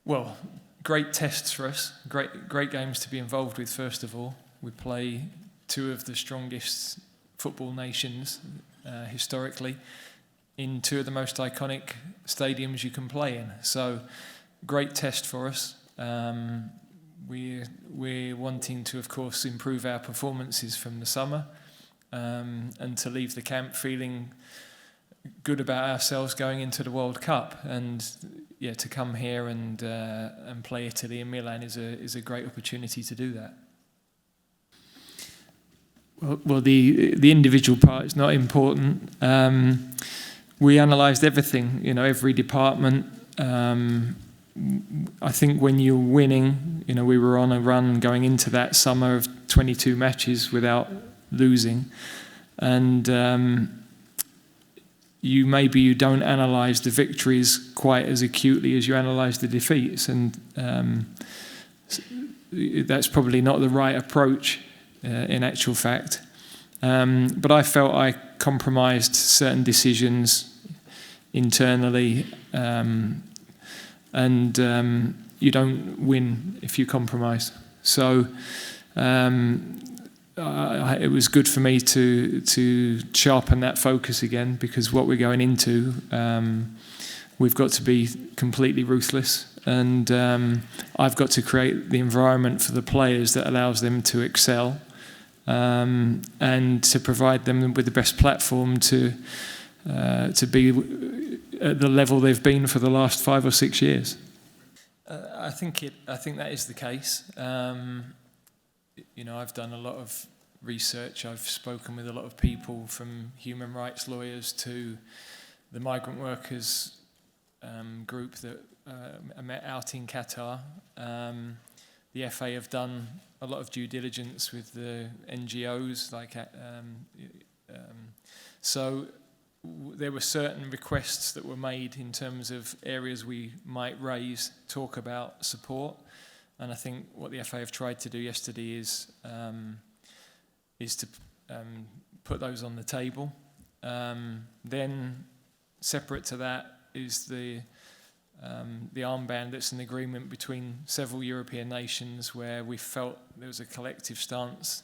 Well, great tests for us. Great games to be involved with. First of all, we play two of the strongest football nations historically in two of the most iconic stadiums you can play in. So, great test for us. We're wanting to, of course, improve our performances from the summer and to leave the camp feeling good about ourselves going into the World Cup. And yeah, to come here and play Italy in Milan is a great opportunity to do that. Well, the individual part is not important. We analysed everything, every department. I think when you're winning, we were on a run going into that summer of 22 matches without losing, and you don't analyse the victories quite as acutely as you analyse the defeats, and that's probably not the right approach in actual fact. But I felt I compromised certain decisions internally, and you don't win if you compromise. So it was good for me to sharpen that focus again, because what we're going into, we've got to be completely ruthless, and I've got to create the environment for the players that allows them to excel, and to provide them with the best platform to be at the level they've been for the last 5 or 6 years. I think that is the case. I've done a lot of research. I've spoken with a lot of people, from human rights lawyers to the migrant workers group that I met out in Qatar. The FA have done a lot of due diligence with the NGOs, so there were certain requests that were made in terms of areas we might raise, talk about, support, and I think what the FA have tried to do yesterday is to put those on the table. Then, separate to that, is the armband that's an agreement between several European nations, where we felt there was a collective stance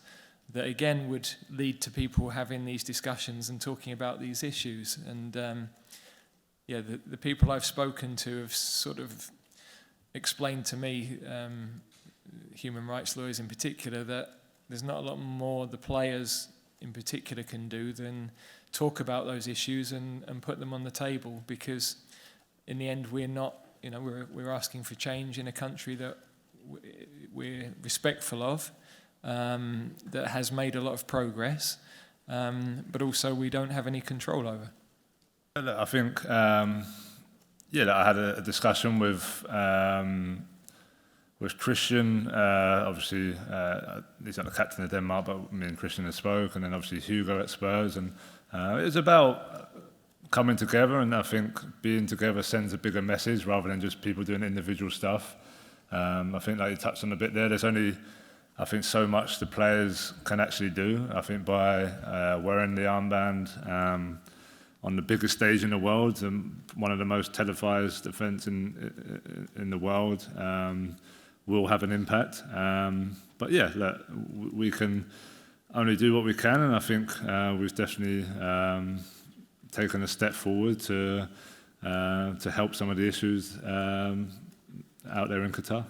that again would lead to people having these discussions and talking about these issues. And the people I've spoken to have sort of explained to me, human rights lawyers in particular, that there's not a lot more the players in particular can do than talk about those issues and put them on the table, because in the end we're not, we're asking for change in a country that we're respectful of, that has made a lot of progress, but also we don't have any control over. Look, I think, I had a discussion with Christian. Obviously, he's not the captain of Denmark, but me and Christian have spoke, and then obviously Hugo at Spurs, and it's about coming together, and I think being together sends a bigger message rather than just people doing individual stuff. I think, like you touched on a bit there, there's only, I think, so much the players can actually do. I think by wearing the armband on the biggest stage in the world, and one of the most televised events in the world, will have an impact. But yeah, look, we can only do what we can, and I think we've definitely taken a step forward to help some of the issues out there in Qatar.